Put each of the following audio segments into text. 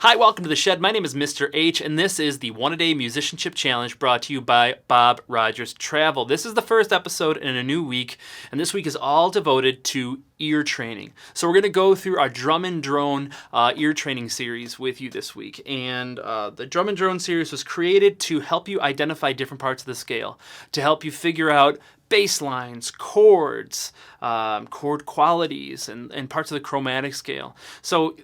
Hi, welcome to The Shed. My name is Mr. H, and this is the One-A-Day Musicianship Challenge brought to you by Bob Rogers Travel. This is the first episode in a new week, and this week is all devoted to ear training. So we're going to go through our drum and drone ear training series with you this week. And the drum and drone series was created to help you identify different parts of the scale, to help you figure out bass lines, chords, chord qualities, and parts of the chromatic scale. So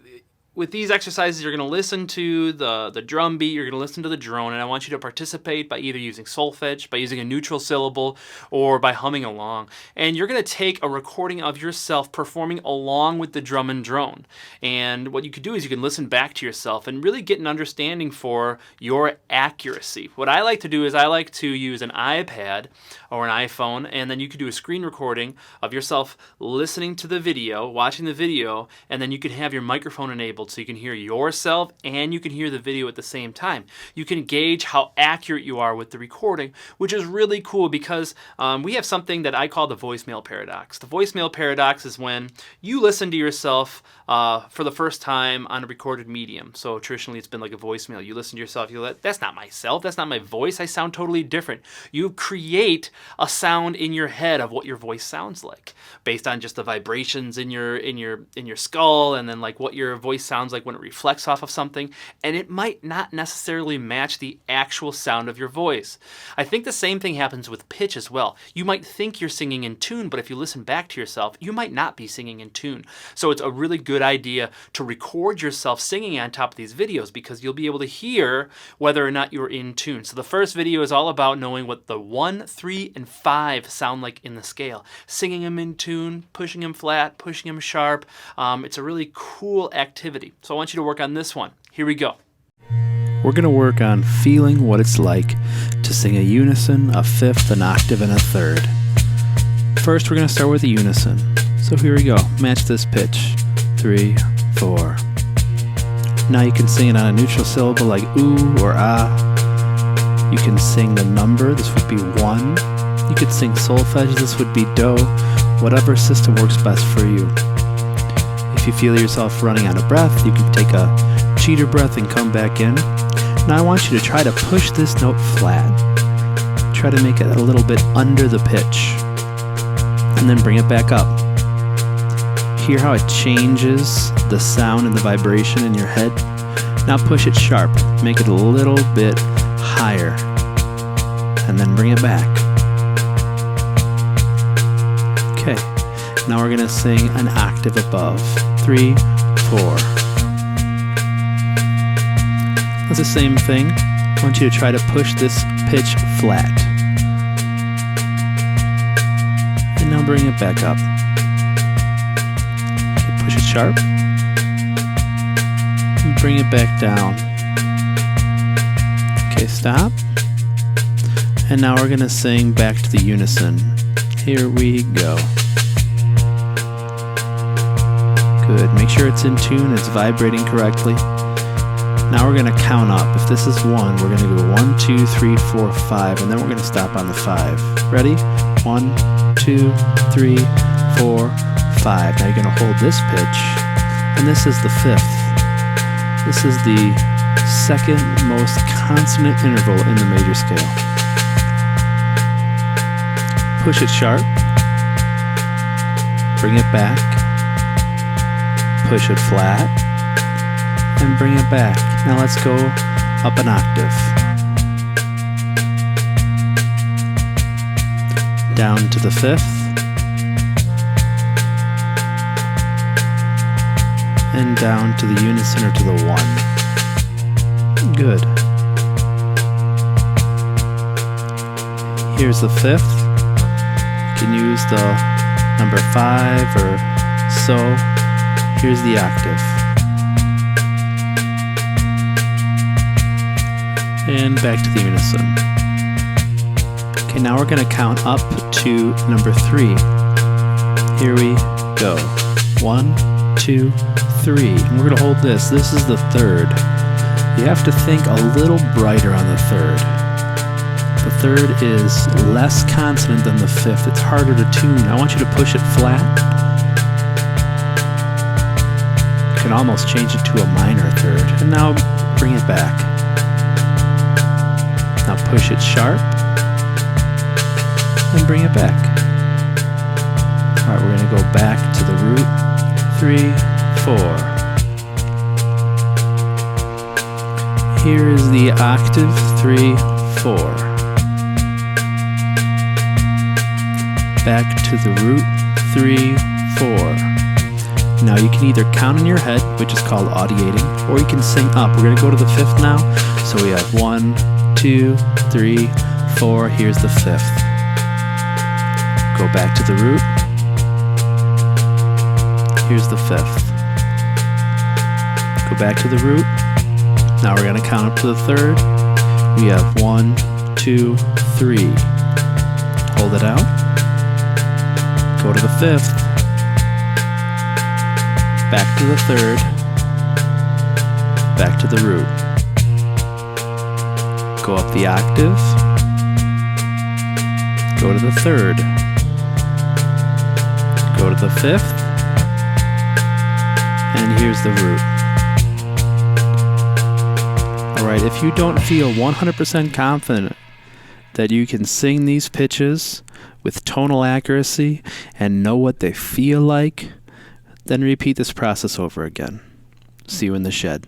with these exercises, you're going to listen to the drum beat, you're going to listen to the drone, and I want you to participate by either using solfege, by using a neutral syllable, or by humming along. And you're going to take a recording of yourself performing along with the drum and drone. And what you could do is you can listen back to yourself and really get an understanding for your accuracy. What I like to do is I like to use an iPad or an iPhone, and then you could do a screen recording of yourself listening to the video, watching the video, and then you can have your microphone enabled so you can hear yourself and you can hear the video at the same time. You can gauge how accurate you are with the recording, which is really cool because we have something that I call the voicemail paradox. The voicemail paradox is when you listen to yourself for the first time on a recorded medium. So traditionally it's been like a voicemail. You listen to yourself, you go, that's not myself, that's not my voice, I sound totally different. You create a sound in your head of what your voice sounds like based on just the vibrations in your skull, and then like what your voice sounds like when it reflects off of something, and it might not necessarily match the actual sound of your voice. I think the same thing happens with pitch as well. You might think you're singing in tune, but if you listen back to yourself, you might not be singing in tune. So it's a really good idea to record yourself singing on top of these videos because you'll be able to hear whether or not you're in tune. So the first video is all about knowing what the 1, 3, and 5 sound like in the scale. Singing them in tune, pushing them flat, pushing them sharp. It's a really cool activity. So I want you to work on this one. Here we go. We're going to work on feeling what it's like to sing a unison, a fifth, an octave, and a third. First, we're going to start with a unison. So here we go. Match this pitch. 3, 4. Now you can sing it on a neutral syllable like ooh or ah. You can sing the number. This would be 1. You could sing solfege. This would be do. Whatever system works best for you. If you feel yourself running out of breath, you can take a cheater breath and come back in. Now I want you to try to push this note flat. Try to make it a little bit under the pitch. And then bring it back up. Hear how it changes the sound and the vibration in your head? Now push it sharp. Make it a little bit higher. And then bring it back. Okay. Now we're going to sing an octave above. 3, 4. That's the same thing. I want you to try to push this pitch flat. And now bring it back up. Okay, push it sharp. And bring it back down. Okay, stop. And now we're going to sing back to the unison. Here we go. Good. Make sure it's in tune, it's vibrating correctly. Now we're going to count up. If this is 1, we're going to go 1, 2, 3, 4, 5, and then we're going to stop on the 5. Ready? 1, 2, 3, 4, 5. Now you're going to hold this pitch, and this is the 5th. This is the second most consonant interval in the major scale. Push it sharp. Bring it back. Push it flat, and bring it back. Now let's go up an octave. Down to the 5th, and down to the unison or to the 1. Good. Here's the 5th. You can use the number 5 or so. Here's the octave. And back to the unison. Okay, now we're going to count up to number 3. Here we go. 1, 2, 3. And we're going to hold this. This is the 3rd. You have to think a little brighter on the 3rd. The 3rd is less consonant than the 5th. It's harder to tune. I want you to push it flat. You can almost change it to a minor 3rd. And now it back. Now push it sharp and bring it back. Alright, we're going to go back to the root. 3, 4. Here is the octave. 3, 4. Back to the root. 3, 4. Now you can either count in your head, which is called audiating, or you can sing up. We're going to go to the 5th now. So we have 1, 2, 3, 4. Here's the 5th. Go back to the root. Here's the 5th. Go back to the root. Now we're going to count up to the 3rd. We have 1, 2, 3. Hold it out. Go to the 5th. Back to the 3rd. Back to the root. Go up the octave. Go to the 3rd. Go to the 5th. And here's the root. Alright, if you don't feel 100% confident that you can sing these pitches with tonal accuracy and know what they feel like, then repeat this process over again. See you in the shed.